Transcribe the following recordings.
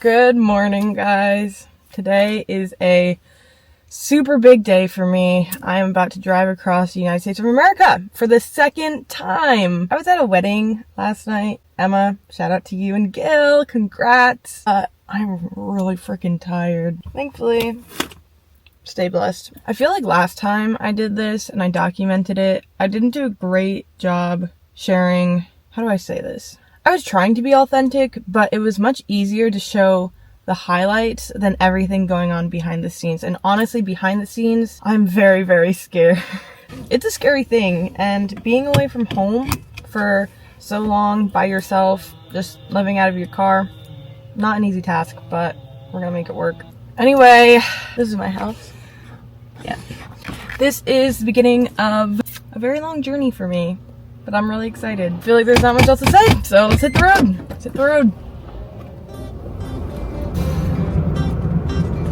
Good morning, guys. Today is a super big day for me. I am about to drive across the United States of America for the second time. I was at a wedding last night. Emma, shout out to you, and Gil, congrats. I'm really freaking tired. Thankfully, stay blessed. I feel like last time I did this and I documented it, I didn't do a great job sharing, how do I say this? I was trying to be authentic, but it was much easier to show the highlights than everything going on behind the scenes. And honestly, behind the scenes, I'm very, very scared. It's a scary thing, and being away from home for so long by yourself, just living out of your car, not an easy task, but we're gonna make it work. Anyway, this is my house. Yeah. This is the beginning of a very long journey for me. But I'm really excited. I feel like there's not much else to say, so let's hit the road. Let's hit the road.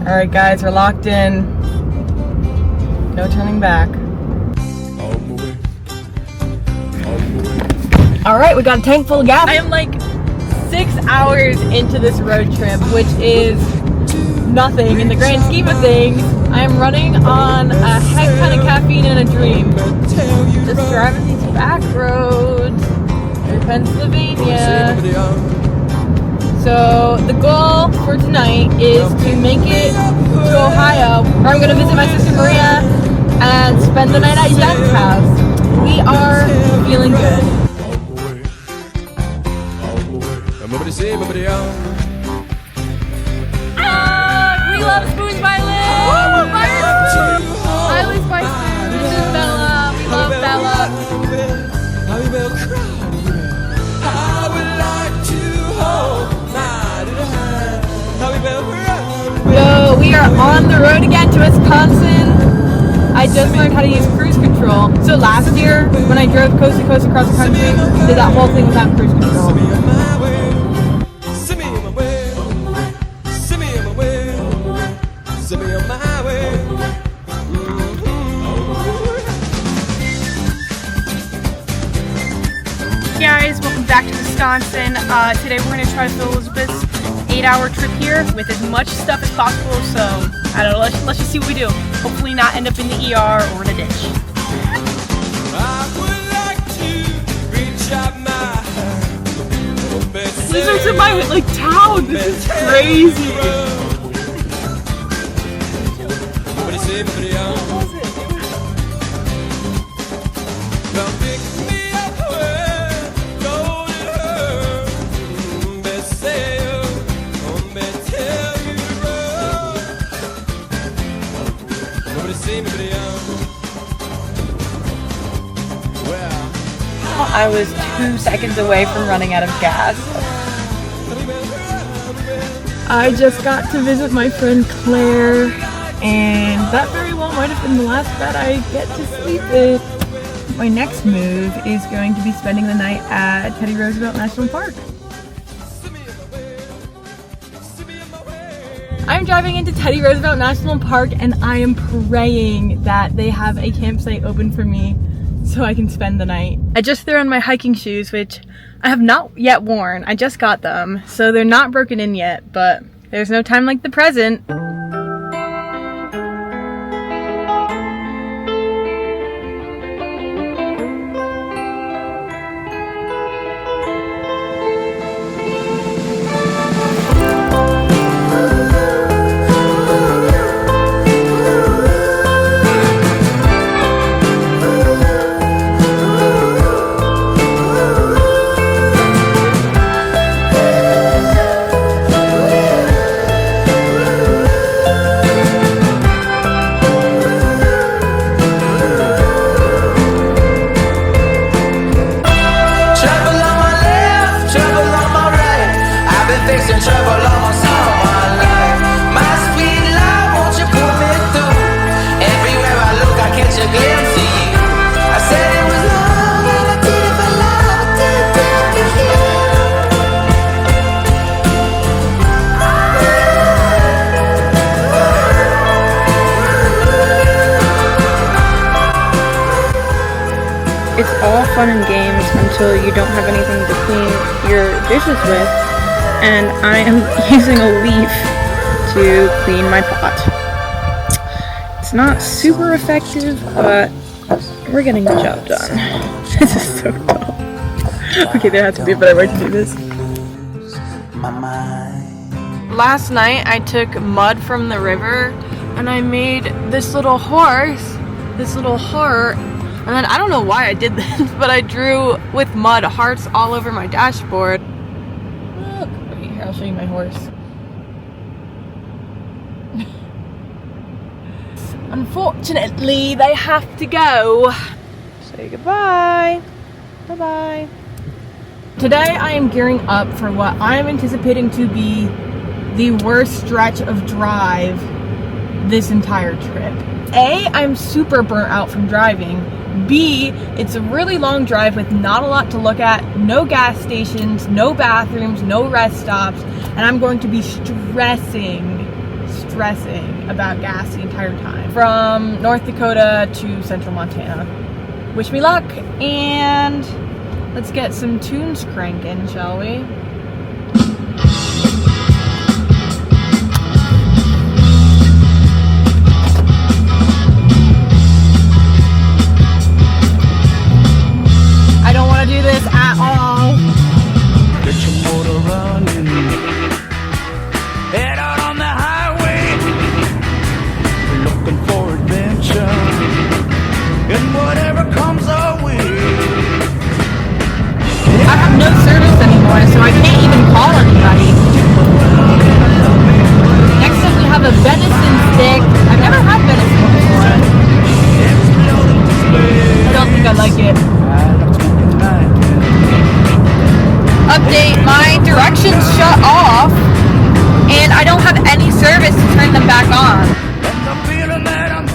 Alright guys, we're locked in. No turning back. Alright, we got a tank full of gas. I am like 6 hours into this road trip, which is nothing in the grand scheme of things. I am running on a heck ton of caffeine and a dream. Just driving these back roads in Pennsylvania. So the goal for tonight is to make it to Ohio, where I'm going to visit my sister Maria and spend the night at Jen's house. We are feeling good. We love spoons by Liz! I always buy spoons. This is Bella. We love Bella. Yo, we are on the road again to Wisconsin. I just learned how to use cruise control. So last year, when I drove coast to coast across the country, did that whole thing without cruise control. Guys, welcome back to Wisconsin. Today we're going to try to fill Elizabeth's 8-hour trip here with as much stuff as possible, so I don't know, let's just see what we do. Hopefully not end up in the ER or in a ditch. Lizards in my like town, this is crazy. I was 2 seconds away from running out of gas. I just got to visit my friend Claire, and that very well might have been the last bed I get to sleep with. My next move is going to be spending the night at Teddy Roosevelt National Park. I'm driving into Teddy Roosevelt National Park, and I am praying that they have a campsite open for me so I can spend the night. I just threw on my hiking shoes, which I have not yet worn. I just got them, so they're not broken in yet, but there's no time like the present. It's all fun and games until you don't have anything to clean your dishes with. and I am using a leaf to clean my pot. It's not super effective, but we're getting the job done. This is so dumb. Okay, there has to be a better way to do this. Last night I took mud from the river and I made this little horse, this little heart, and then I don't know why I did this, but I drew with mud hearts all over my dashboard. Look, wait, here, I'll show you my horse. Unfortunately, they have to go. Say goodbye. Bye-bye. Today I am gearing up for what I am anticipating to be the worst stretch of drive this entire trip. A, I'm super burnt out from driving. B, it's a really long drive with not a lot to look at, no gas stations, no bathrooms, no rest stops, and I'm going to be stressing about gas the entire time. From North Dakota to central Montana. Wish me luck, and let's get some tunes cranking, shall we? I don't want to do this at all. Get your motor running. Head out on the highway. Looking for adventure. And whatever comes our way. I have no service anymore, so I can't even call anybody. Next up we have a venison stick. I've never had venison before. I don't think I like it. Update, my directions shut off and I don't have any service to turn them back on.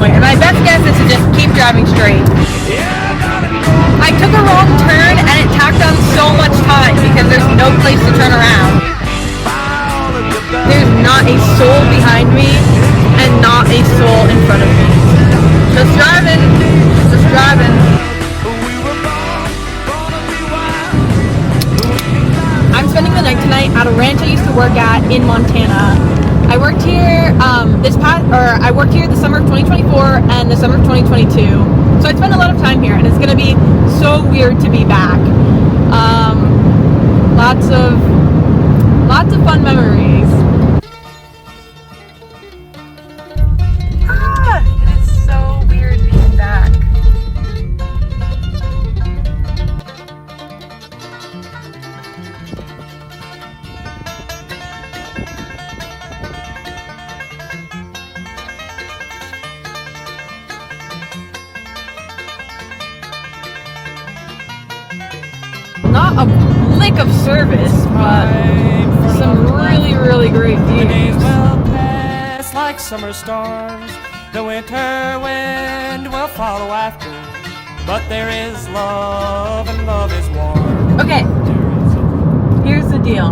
And my best guess is to just keep driving straight. I took a wrong turn and it tacked on so much time because there's no place to turn around. There's not a soul behind me and not a soul in front of me. Just driving. I'm spending the night tonight at a ranch I used to work at in Montana. I worked here I worked here the summer of 2024 and the summer of 2022. So I spent a lot of time here and it's gonna be so weird to be back. Lots of fun memories. It is so weird being back. Not a lick of service, but some really great The days views. will pass like summer storms. The winter wind will follow after. But there is love, and love is warm. Okay, here's the deal.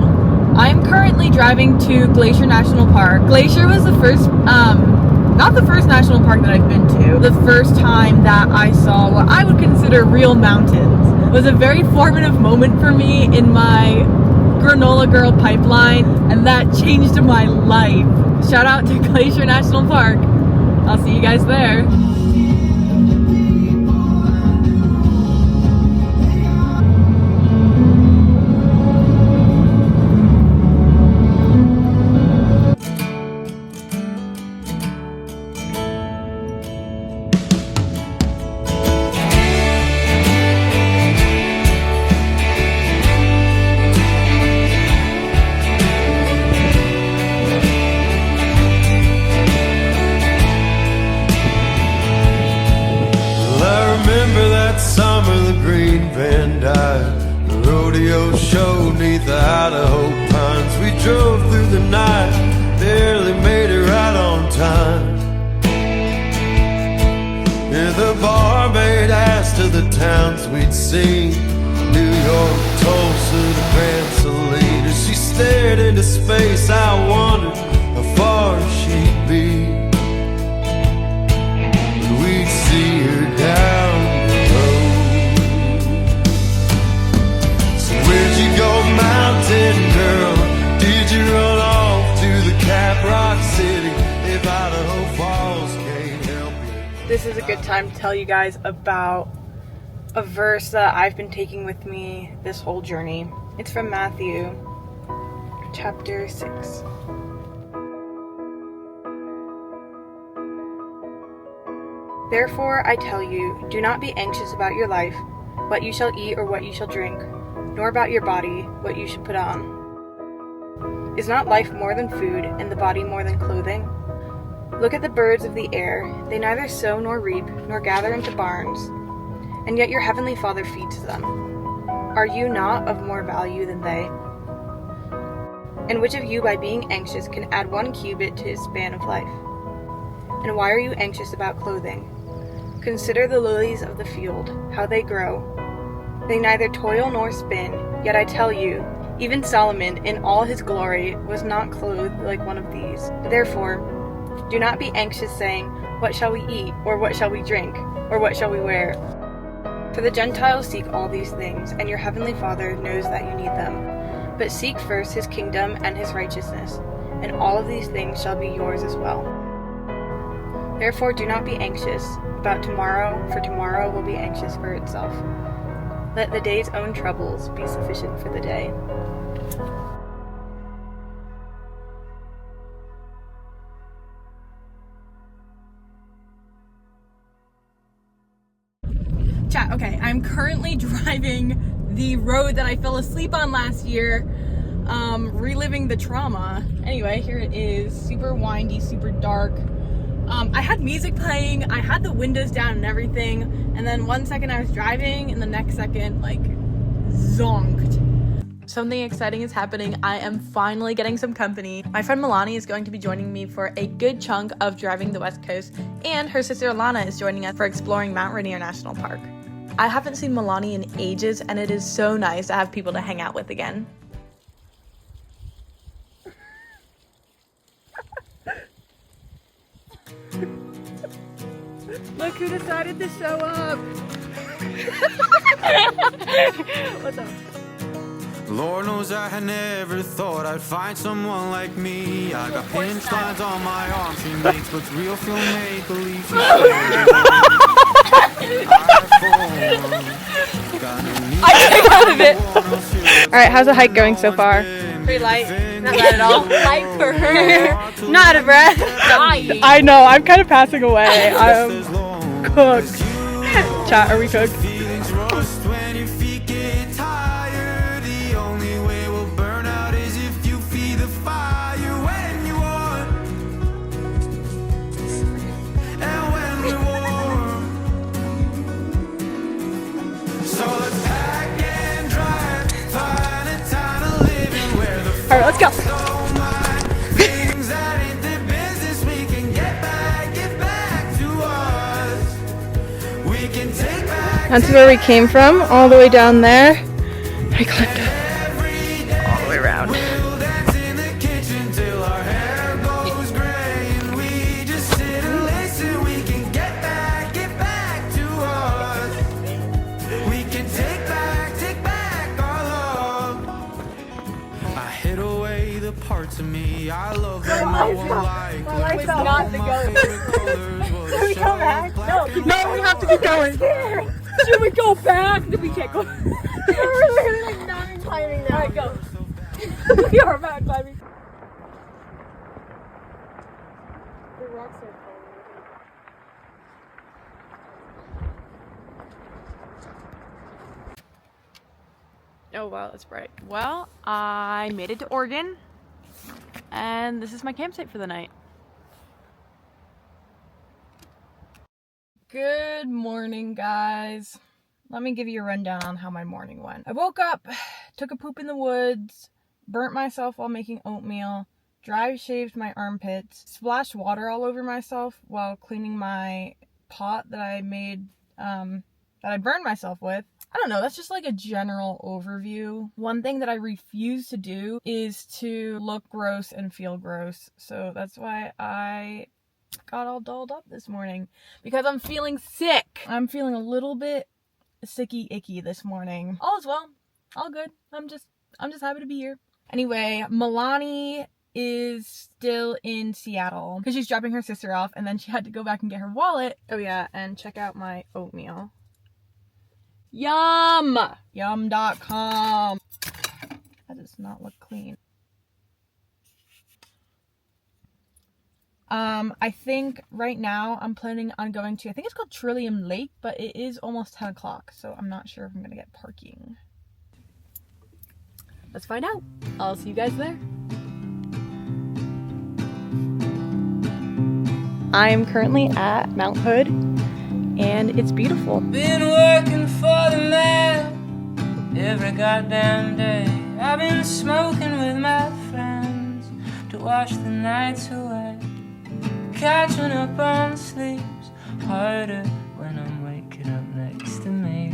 I'm currently driving to Glacier National Park. Glacier was the first, not the first national park that I've been to. The first time that I saw what I would consider real mountains. It was a very formative moment for me in my granola girl pipeline, and that changed my life. Shout out to Glacier National Park. I'll see you guys there. Show neath the Idaho pines. We drove through the night, barely made it right on time. Yeah, the bar made ass to the towns we'd seen. New York, Tulsa to Pennsylvania. She stared into space, I wondered how far she'd be. We'd see her down the road. So where'd you go, mountain girl? Do This is a good time to tell you guys about a verse that I've been taking with me this whole journey. It's from Matthew chapter 6. Therefore I tell you, do not be anxious about your life, what you shall eat or what you shall drink, nor about your body, what you shall put on. Is not life more than food, and the body more than clothing? Look at the birds of the air. They neither sow nor reap, nor gather into barns, and yet your heavenly Father feeds them. Are you not of more value than they? And which of you by being anxious can add 1 cubit to his span of life? And why are you anxious about clothing? Consider the lilies of the field, how they grow. They neither toil nor spin, yet I tell you, even Solomon in all his glory was not clothed like one of these. Therefore, do not be anxious saying, what shall we eat, or what shall we drink, or what shall we wear? For the Gentiles seek all these things, and your heavenly Father knows that you need them. But seek first his kingdom and his righteousness, and all of these things shall be yours as well. Therefore do not be anxious about tomorrow, for tomorrow will be anxious for itself. Let the day's own troubles be sufficient for the day. Chat, okay, I'm currently driving the road that I fell asleep on last year, reliving the trauma. Anyway, here it is, super windy, super dark. I had music playing, I had the windows down and everything, and then one second I was driving, and the next second, like, zonked. Something exciting is happening. I am finally getting some company. My friend Milani is going to be joining me for a good chunk of driving the West Coast, and her sister Alana is joining us for exploring Mount Rainier National Park. I haven't seen Milani in ages, and it is so nice to have people to hang out with again. Look who decided to show up! What's up? Lord knows I had never thought I'd find someone like me. I got pinch lines on my arms, she makes what's real feel make believe. I came out of it! Alright, how's the hike going so far? Pretty light. Not bad at all. Light for her. Not a breath. Dying. I know, I'm kind of passing away. I'm cooked. Chat, are we cooked? Alright, let's go. That's where we came from, all the way down there. I climbed up all the way around. To me, I love that no one like. My life's not the go. Should we come back? No, we have to keep going. Should we go back? We can't go. We're like not climbing now. Alright, go. We are back climbing. The rocks are falling. Oh wow, that's bright. Well, I made it to Oregon. And this is my campsite for the night. Good morning, guys. Let me give you a rundown on how my morning went. I woke up, took a poop in the woods, burnt myself while making oatmeal, dry shaved my armpits, splashed water all over myself while cleaning my pot that I made, that I burned myself with. I don't know, that's just like a general overview. One thing that I refuse to do is to look gross and feel gross. So that's why I got all dolled up this morning, because I'm feeling sick. I'm feeling a little bit sicky icky this morning. All is well, all good. I'm just happy to be here. Anyway, Milani is still in Seattle because she's dropping her sister off, and then she had to go back and get her wallet. Oh yeah, and check out my oatmeal. Yum! Yum.com. That does not look clean. I think right now I'm planning on going to, I think it's called Trillium Lake, but it is almost 10 o'clock, so I'm not sure if I'm gonna get parking. Let's find out. I'll see you guys there. I am currently at Mount Hood, and it's beautiful. Been working for the man every goddamn day. I've been smoking with my friends to wash the nights away. Catching up on sleep's harder when I'm waking up next to me.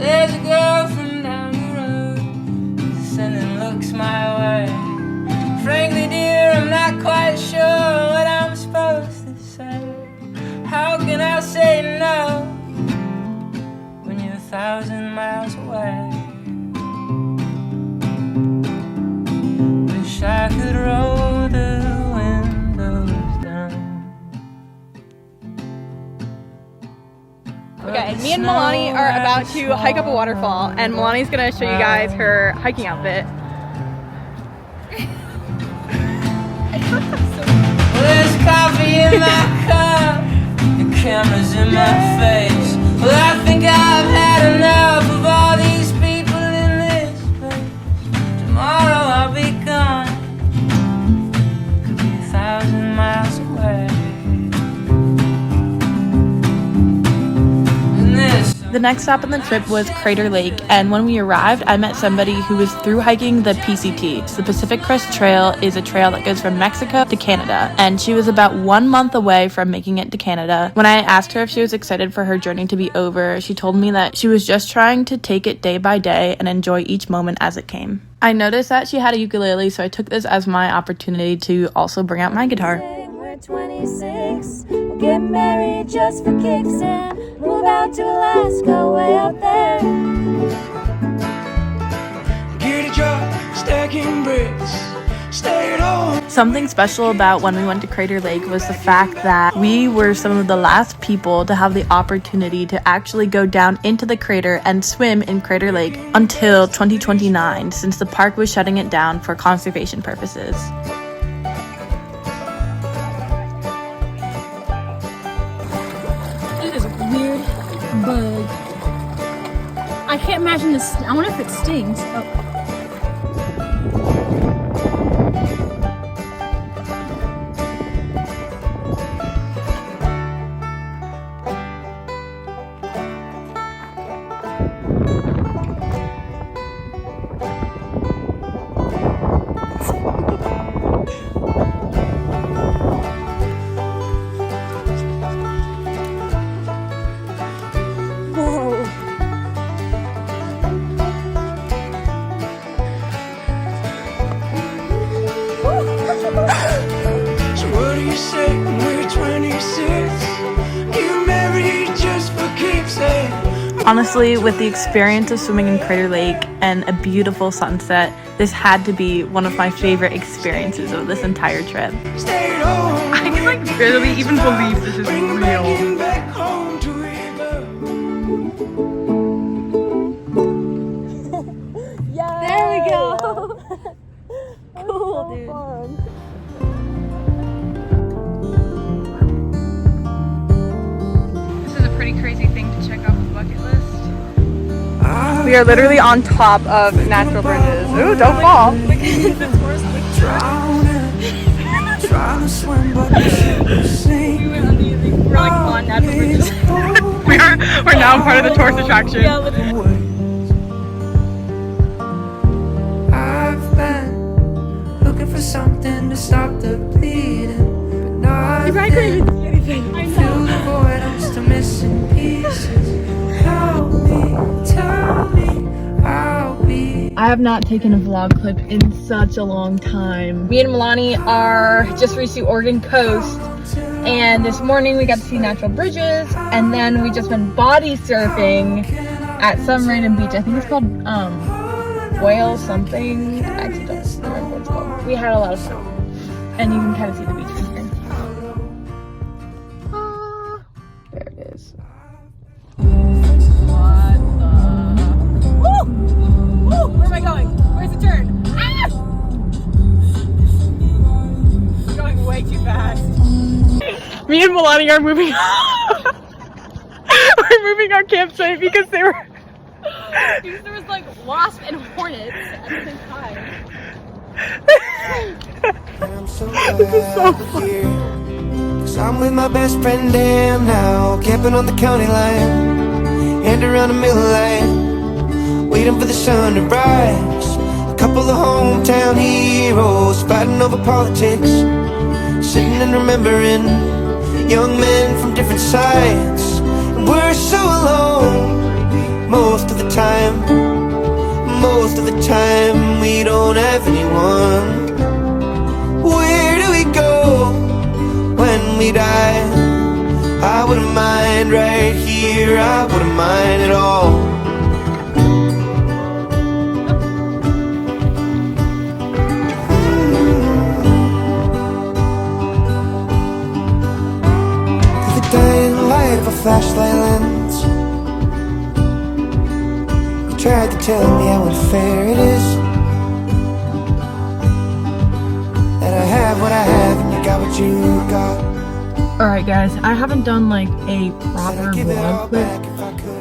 There's a girl from down the road sending looks my way. Frankly, dear, I'm not quite sure what I'm supposed to say. How can I say no when you're 1,000 miles away? Wish I could roll the windows down. Okay, me and Milani are about to hike up a waterfall, and Milani's gonna show you guys her hiking outfit. There's coffee in my cup, the camera's in my face. Well, I think I've had enough of all these people in this place. Tomorrow I'll be gone, could be 1,000 miles away. And this The next stop on the trip was Crater Lake, and when we arrived, I met somebody who was through hiking the PCT. The Pacific Crest Trail is a trail that goes from Mexico to Canada, and she was about 1 month away from making it to Canada. When I asked her if she was excited for her journey to be over, she told me that she was just trying to take it day by day and enjoy each moment as it came. I noticed that she had a ukulele, so I took this as my opportunity to also bring out my guitar. We're 26, we'll get married just for kicks and move out to Alaska way up there. get a job, stacking bricks, stay at home. Something special about when we went to Crater Lake was the fact that we were some of the last people to have the opportunity to actually go down into the crater and swim in Crater Lake until 2029, since the park was shutting it down for conservation purposes. It is a weird bug. I can't imagine this. I wonder if it stings. Oh. So what do you say when we're 26? Get married just for kicks, eh? Honestly, with the experience of swimming in Crater Lake and a beautiful sunset, this had to be one of my favorite experiences of this entire trip. Stay at home. I can barely even believe this is Bring real. back home to River. There we go. Cool, dude. This is a pretty crazy thing to check off the bucket list. We are literally on top of natural bridges. Ooh, don't fall. Trying to swim, but the ship will sink. We're like on natural bridges. we're now part of the tourist attraction. I've been looking for something to stop the bleeding, but not I couldn't even see anything. I fill know. the void, I'm still missing pieces. Help me, tell me I'll be. I have not taken a vlog clip in such a long time. Me and Milani are just reached the Oregon coast, and this morning we got to see natural bridges, and then we just went body surfing at some random beach. I think it's called whale something. I actually don't remember what it's called. We had a lot of fun. And you can kind of see the beach from here. Ah, there it is. What the? Woo! Woo! Where am I going? Where's the turn? Ah! I'm going way too fast. Me and Melania are moving. We're moving our campsite because there was like wasps and hornets at the same time. I'm so glad we're here, 'cause I'm with my best friend Dan now, camping on the county line, and around the middle lane, waiting for the sun to rise. A couple of hometown heroes fighting over politics, sitting and remembering young men from different sides. And we're so alone most of the time. Most of the time we don't have anyone. Where do we go when we die? I wouldn't mind right here, I wouldn't mind at all. Through the dying light of a flashlight lens, you tried to tell me how unfair it is, that I have what I have and you got what you got. Alright guys, I haven't done like a proper vlog clip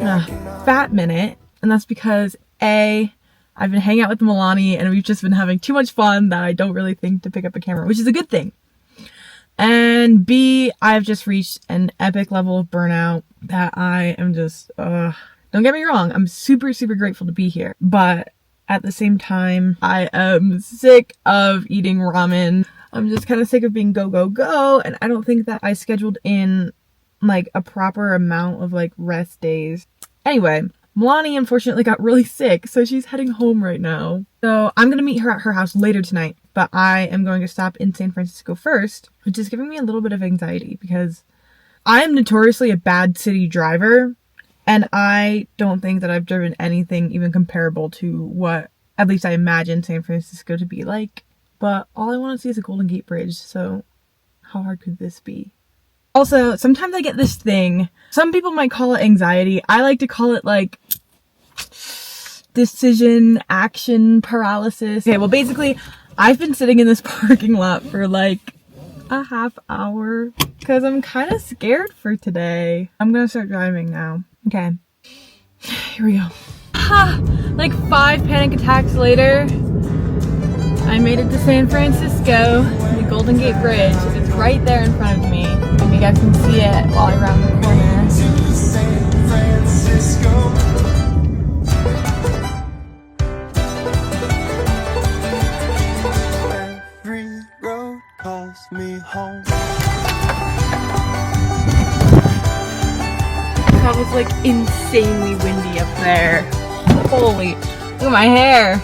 in a fat minute, and that's because A, I've been hanging out with Melanie and we've just been having too much fun that I don't really think to pick up a camera, which is a good thing. And B, I've just reached an epic level of burnout that I am just, don't get me wrong, I'm super, super grateful to be here, but at the same time, I am sick of eating ramen. I'm just kind of sick of being go, go, go, and I don't think that I scheduled in like a proper amount of like rest days. Anyway, Melanie unfortunately got really sick, so she's heading home right now. So I'm gonna meet her at her house later tonight, but I am going to stop in San Francisco first, which is giving me a little bit of anxiety because I am notoriously a bad city driver, and I don't think that I've driven anything even comparable to what at least I imagine San Francisco to be like. But all I want to see is a Golden Gate Bridge, so how hard could this be? Also, sometimes I get this thing. Some people might call it anxiety. I like to call it like decision action paralysis. Okay, well basically, I've been sitting in this parking lot for like a half hour because I'm kind of scared for today. I'm gonna start driving now. Okay, here we go. Like 5 panic attacks later, I made it to San Francisco, the Golden Gate Bridge. It's right there in front of me. And you guys can see it while I round the corner. San Francisco. Every road calls me home. That was like insanely windy up there. Holy, look at my hair.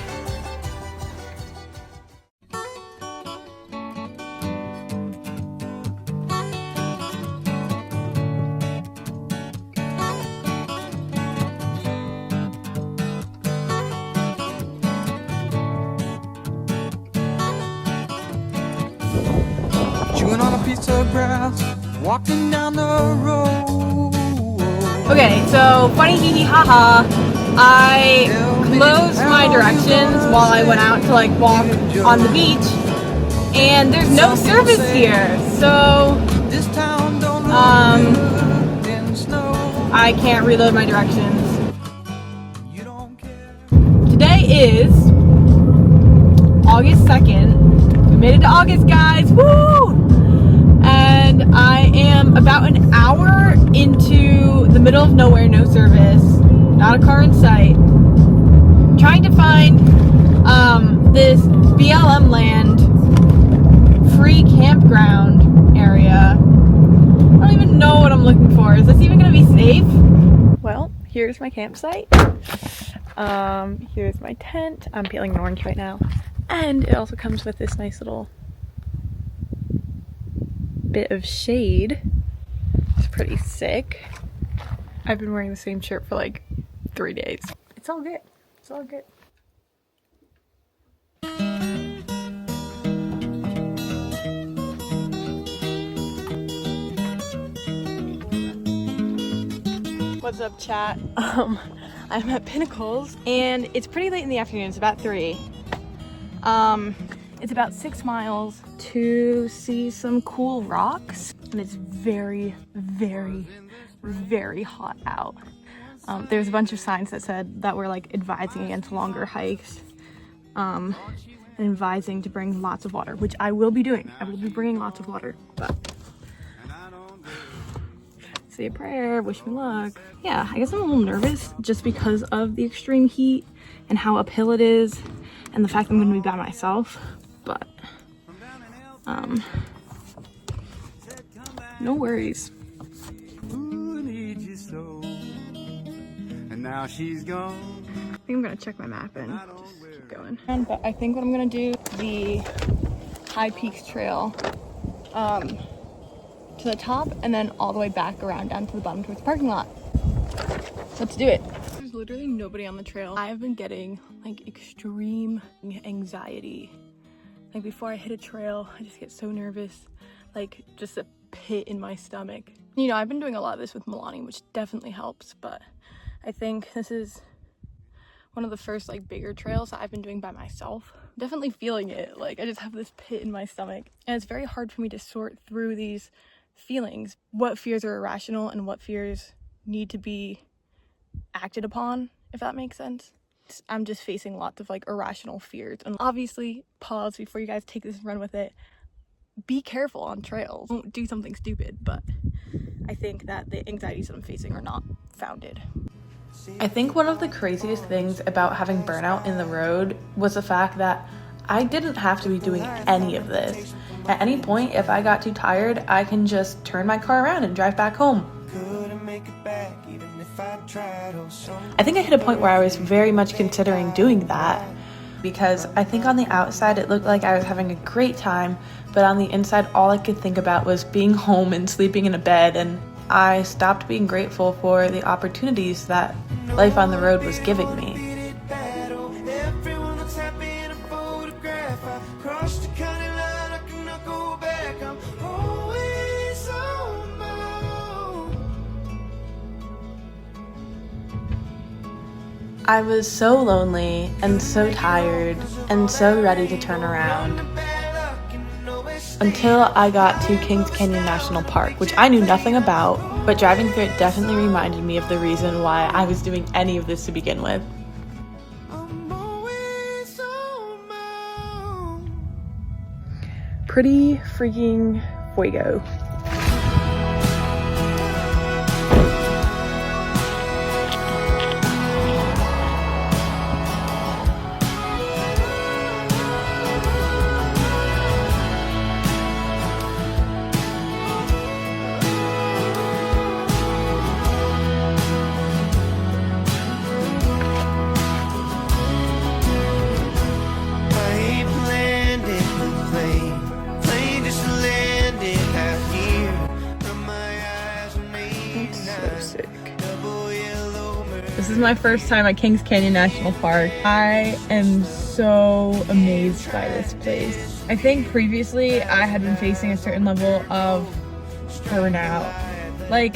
Chewing on a piece of grass, walking down the road. Okay, so funny hee hee ha ha. I closed my directions while I went out to like walk on the beach, and there's no service here, so I can't reload my directions. Today is August 2nd. We made it to August, guys. Woo! And I am about an hour into the middle of nowhere, no service, not a car in sight, trying to find this BLM land free campground area. I don't even know what I'm looking for. Is this even gonna be safe? Well, here's my campsite. Here's my tent. I'm peeling an orange right now. And it also comes with this nice little bit of shade. It's pretty sick. I've been wearing the same shirt for like 3 days. It's all good. It's all good. What's up, chat? I'm at Pinnacles and it's pretty late in the afternoon. It's about 3. It's about 6 miles to see some cool rocks, and it's very, very, very hot out. There's a bunch of signs that said that we're like advising against longer hikes, and advising to bring lots of water, which I will be doing. I will be bringing lots of water, but say a prayer, wish me luck. Yeah, I guess I'm a little nervous just because of the extreme heat and how uphill it is and the fact that I'm gonna be by myself, but no worries. And now she's gone. I think I'm gonna check my map and just keep going. But I think what I'm gonna do, the High Peaks Trail to the top and then all the way back around down to the bottom towards the parking lot. Let's do it. There's literally nobody on the trail. I have been getting like extreme anxiety. Like before I hit a trail, I just get so nervous, like just a pit in my stomach. You know, I've been doing a lot of this with Milani, which definitely helps, but I think this is one of the first like bigger trails that I've been doing by myself. I'm definitely feeling it. Like I just have this pit in my stomach, and it's very hard for me to sort through these feelings. What fears are irrational and what fears need to be acted upon, if that makes sense. I'm just facing lots of like irrational fears, and obviously pause before you guys take this and run with it. Be careful on trails. Don't do something stupid, but I think that the anxieties that I'm facing are not founded. I think one of the craziest things about having burnout in the road was the fact that I didn't have to be doing any of this. At any point, if I got too tired, I can just turn my car around and drive back home. I think I hit a point where I was very much considering doing that, because I think on the outside it looked like I was having a great time, but on the inside all I could think about was being home and sleeping in a bed, and I stopped being grateful for the opportunities that life on the road was giving me. I was so lonely and so tired and so ready to turn around until I got to Kings Canyon National Park, which I knew nothing about, but driving through it definitely reminded me of the reason why I was doing any of this to begin with. Pretty freaking fuego. This is my first time at Kings Canyon National Park. I am so amazed by this place. I think previously I had been facing a certain level of burnout. Like,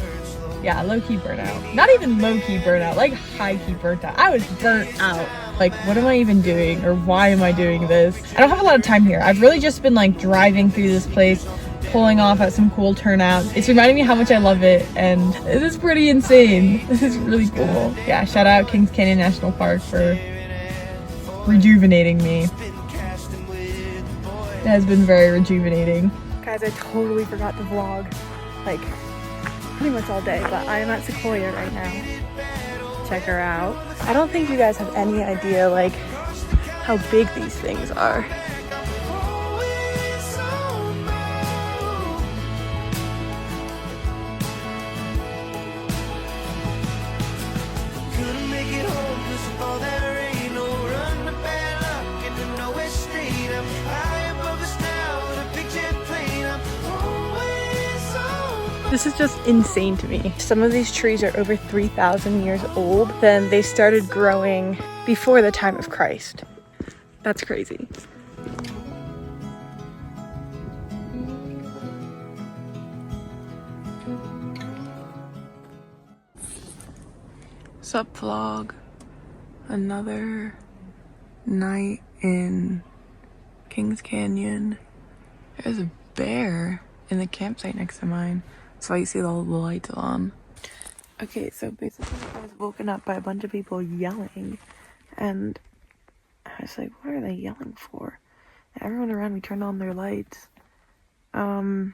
yeah, low-key burnout. Not even low-key burnout, like high-key burnt out. I was burnt out. Like, what am I even doing? Or why am I doing this? I don't have a lot of time here. I've really just been like driving through this place, pulling off at some cool turnouts. It's reminding me how much I love it, and this is pretty insane. This is really cool. Yeah, shout out Kings Canyon National Park for rejuvenating me. It has been very rejuvenating. Guys, I totally forgot to vlog, like, pretty much all day, but I am at Sequoia right now. Check her out. I don't think you guys have any idea, like, how big these things are. This is just insane to me. Some of these trees are over 3,000 years old. Then they started growing before the time of Christ. That's crazy. Sup vlog, another night in Kings Canyon. There's a bear in the campsite next to mine. That's why you see all the lights on. Okay, so basically I was woken up by a bunch of people yelling, and I was like, what are they yelling for? And everyone around me turned on their lights. Yeah,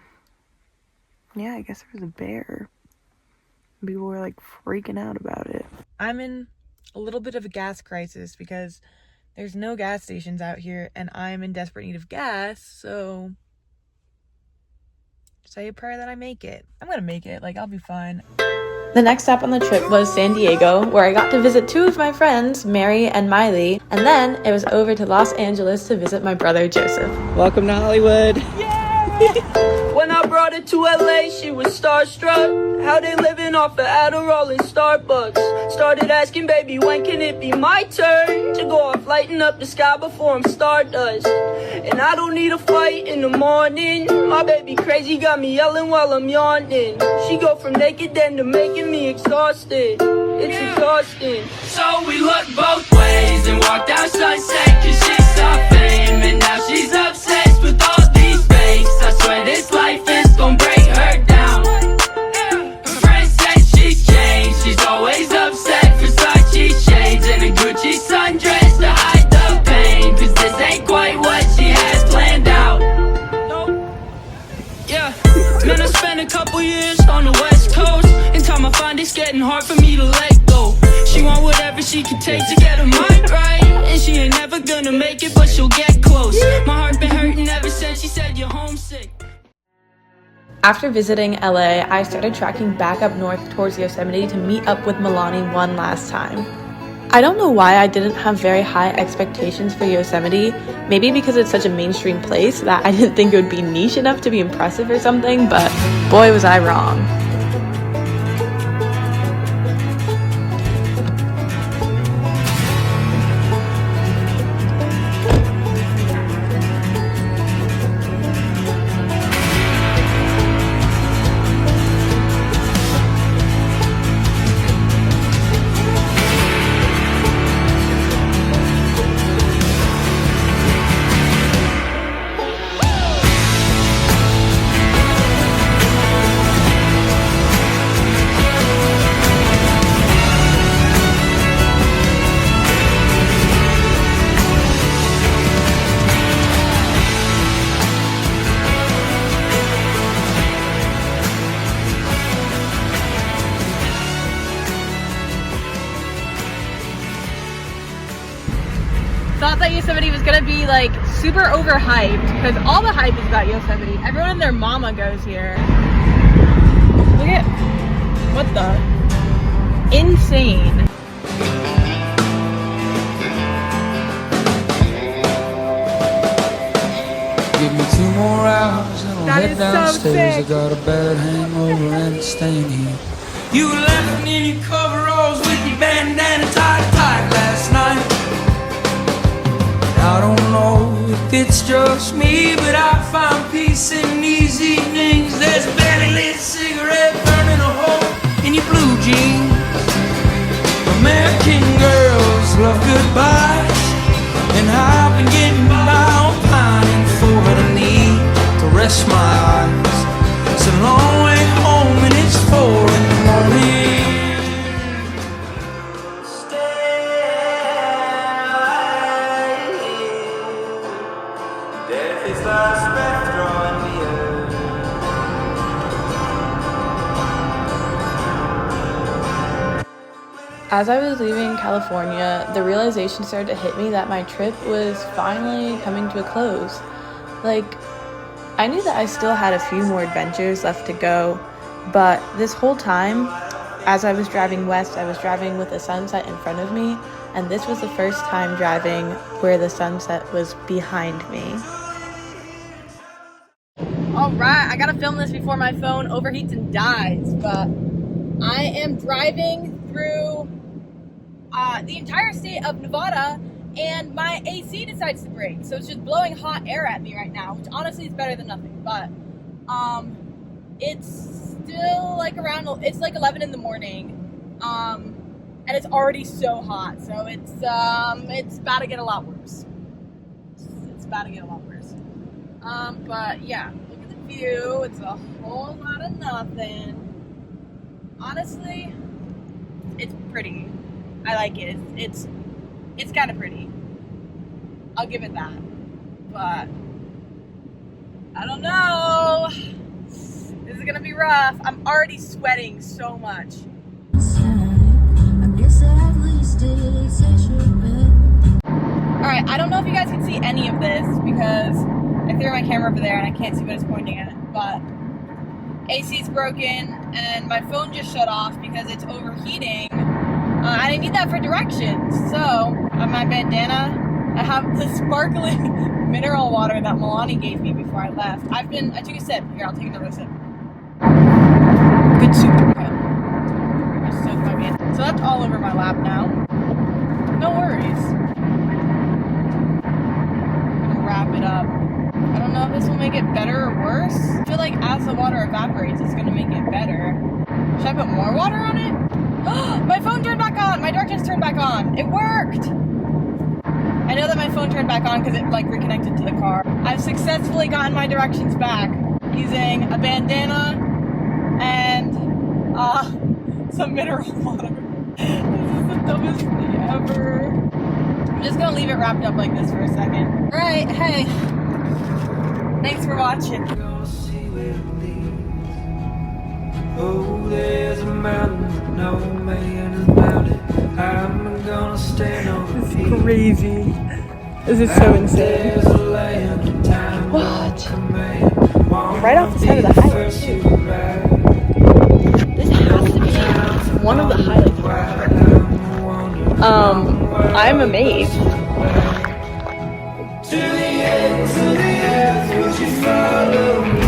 I guess there was a bear. People were like freaking out about it. I'm in a little bit of a gas crisis because there's no gas stations out here and I'm in desperate need of gas, so say a prayer that I make it. I'm gonna make it, like I'll be fine. The next stop on the trip was San Diego, where I got to visit two of my friends, Mary and Miley, and then it was over to Los Angeles to visit my brother Joseph. Welcome to Hollywood. When I brought her to LA, she was starstruck. How they living off of Adderall and Starbucks. Started asking, baby, when can it be my turn to go off lighting up the sky before I'm stardust? And I don't need a fight in the morning. My baby crazy got me yelling while I'm yawning. She go from naked then to making me exhausted. It's exhausting. So we looked both ways and walked down Sunset, cause she saw fame and now she's obsessed with all these fakes. I swear this life is gonna break her down. Her friend said she's changed. She's always upset. Versace shades and a Gucci sundress to hide the pain, cause this ain't quite what she has planned out. Yeah, man, I spent a couple years on the West Coast. In time I find it's getting hard for me to let go. She want whatever she can take to get her mind right, and she ain't never gonna make it, but she'll get close. My heart been hurting ever since she said you're homesick. After visiting LA, I started tracking back up north towards Yosemite to meet up with Milani one last time. I don't know why I didn't have very high expectations for Yosemite, maybe because it's such a mainstream place that I didn't think it would be niche enough to be impressive or something, but boy was I wrong. Thought that Yosemite was gonna be like super overhyped because all the hype is about Yosemite. Everyone and their mama goes here. Look at what the insane. Give me 2 more hours and I'll That head is so downstairs. sick. I got a bad hangover and it's staying here. You were laughing in your coveralls with your bandana tied last night. I don't know if it's just me, but I find peace in these evenings. There's a barely lit cigarette burning a hole in your blue jeans. American girls love goodbyes, and I've been getting by on pining for what I need to rest my eyes. It's a long way home and it's 4 in the morning. As I was leaving California, the realization started to hit me that my trip was finally coming to a close. Like, I knew that I still had a few more adventures left to go, but this whole time, as I was driving west, I was driving with the sunset in front of me, and this was the first time driving where the sunset was behind me. Alright, I gotta film this before my phone overheats and dies, but I am driving through the entire state of Nevada, and my AC decides to break, so it's just blowing hot air at me right now, which honestly is better than nothing, but it's still like it's like 11 in the morning, and and it's already so hot, so it's about to get a lot worse. It's about to get a lot worse. But yeah, look at the view. It's a whole lot of nothing. Honestly, it's pretty. I like it. It's kind of pretty. I'll give it that. But I don't know. This is gonna be rough. I'm already sweating so much. Alright, I don't know if you guys can see any of this because I threw my camera over there and I can't see what it's pointing at, but AC's broken and my phone just shut off because it's overheating. I didn't need that for directions, so on my bandana I have the sparkling mineral water that Milani gave me before I left. I took a sip. Here, I'll take another sip. Good soup. Okay. Just soak my hand. So that's all over my lap now. No worries. I'm gonna wrap it up. I don't know if this will make it better or worse. I feel like as the water evaporates, it's gonna make it better. Should I put more water on it? My phone turned back on! My directions turned back on! It worked! I know that my phone turned back on because it like reconnected to the car. I've successfully gotten my directions back using a bandana and some mineral water. This is the dumbest thing ever. I'm just gonna leave it wrapped up like this for a second. Alright, hey. Thanks for watching. Oh, there's a mountain, no man is mounted. I'm gonna stand on the This is crazy. This is so insane. What? Right off the side of the highway, too. This has to be one of the highlights of our trip. I'm amazed. To the ends of the earth, would you follow me?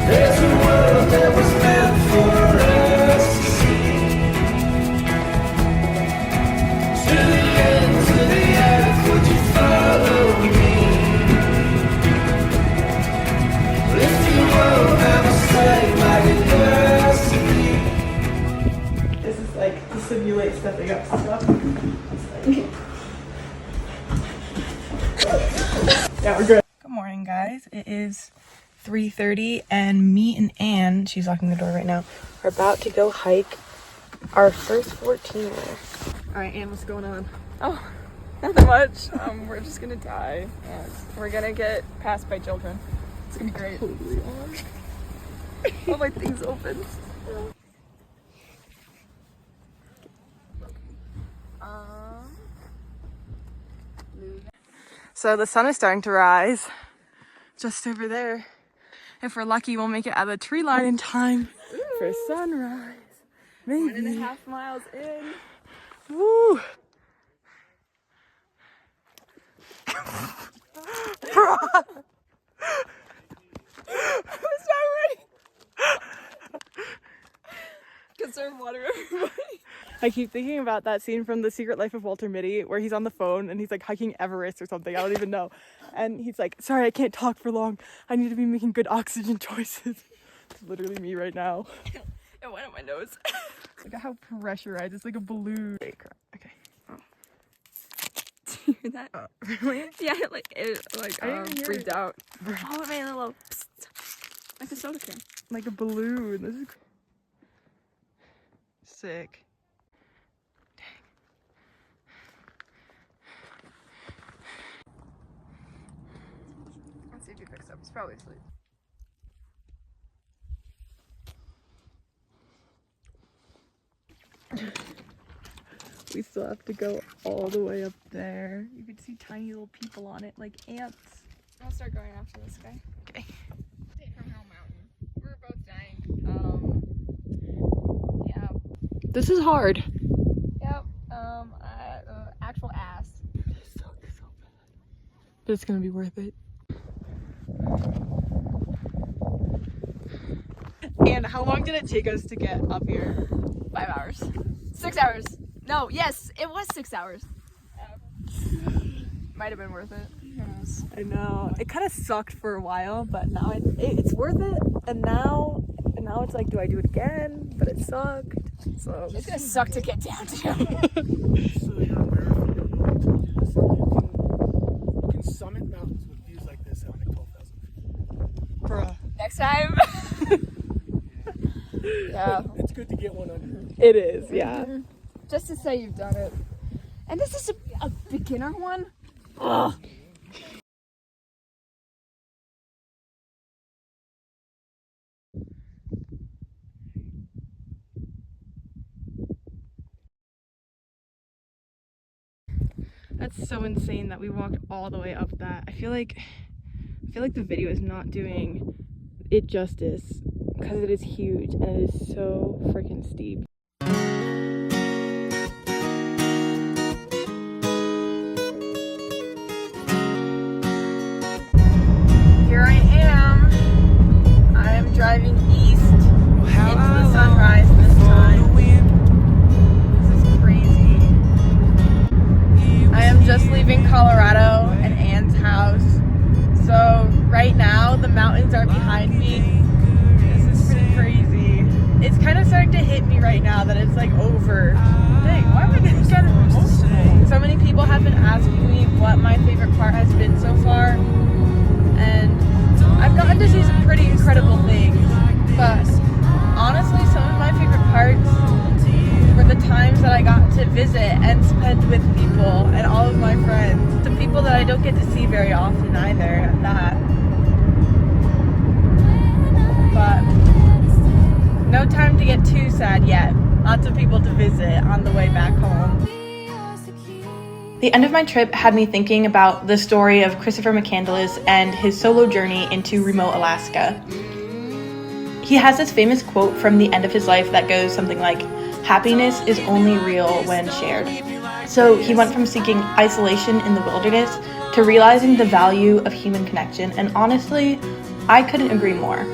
There's a world that was meant for us to see. To the ends of the earth, would you follow me? If you won't have a say like it does to me. This is like to simulate stepping up stuff. Yeah, we're good. Good morning, guys. It is 3:30 and me and Anne, she's locking the door right now, are about to go hike our first 14er. Alright, Anne, what's going on? Oh, nothing much. We're just gonna die. We're gonna get passed by children. It's gonna be great. Totally on. All my things open. So the sun is starting to rise just over there. If we're lucky, we'll make it at the tree line in time for sunrise. Maybe. 1.5 miles in. Woo! It's not ready. Conserve water, everybody. I keep thinking about that scene from The Secret Life of Walter Mitty where he's on the phone and he's like hiking Everest or something. I don't even know. And he's like, sorry, I can't talk for long. I need to be making good oxygen choices. It's literally me right now. It went up my nose. Look at how pressurized. It's like a balloon. Okay. Do you hear that? Really? Yeah, like it freaked out. Oh, it made a little psst, like a soda can. Like a balloon. This is sick. Let's see if he picks up. He's probably asleep. We still have to go all the way up there. You can see tiny little people on it, like ants. I'll start going after this guy. Okay. From Hell Mountain. We're both dying. Yeah. This is hard. Yep. Actual ass. This sucks so bad. But it's gonna be worth it. And how long did it take us to get up here? 5 hours. 6 hours. No, yes, it was 6 hours. Might have been worth it. Who knows? I know. It kind of sucked for a while, but now it's worth it. And now and now it's like, do I do it again? But it sucked. So It's gonna suck to get down to. So you're American, you don't know what to do this. You can summit mountains with views like this at like 12,000 feet. bruh. Next time. Yeah. It's good to get one under. It is, yeah. Just to say you've done it. And this is a beginner one. Ugh. That's so insane that we walked all the way up that. I feel like the video is not doing it justice because it is huge and it is so freaking steep. Here I am. I am driving east into the sunrise this time. This is crazy. I am just leaving Colorado and Anne's house. So right now the mountains are behind me. This is pretty crazy. It's kind of starting to hit me right now that it's like over. Dang, why am I getting so emotional? So many people have been asking me what my favorite part has been so far. And I've gotten to see some pretty incredible things. But honestly, some of my favorite parts were the times that I got to visit and spend with people and all of my friends. Some people that I don't get to see very often either at that. But no time to get too sad yet. Lots of people to visit on the way back home. The end of my trip had me thinking about the story of Christopher McCandless and his solo journey into remote Alaska. He has this famous quote from the end of his life that goes something like, "Happiness is only real when shared." So he went from seeking isolation in the wilderness to realizing the value of human connection, and honestly, I couldn't agree more.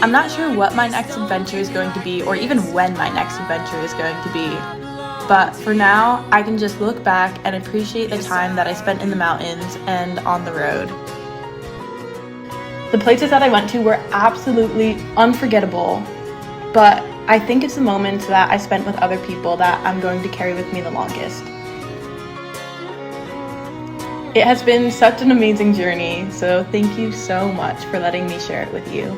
I'm not sure what my next adventure is going to be, or even when my next adventure is going to be, but for now, I can just look back and appreciate the time that I spent in the mountains and on the road. The places that I went to were absolutely unforgettable, but I think it's the moments that I spent with other people that I'm going to carry with me the longest. It has been such an amazing journey, so thank you so much for letting me share it with you.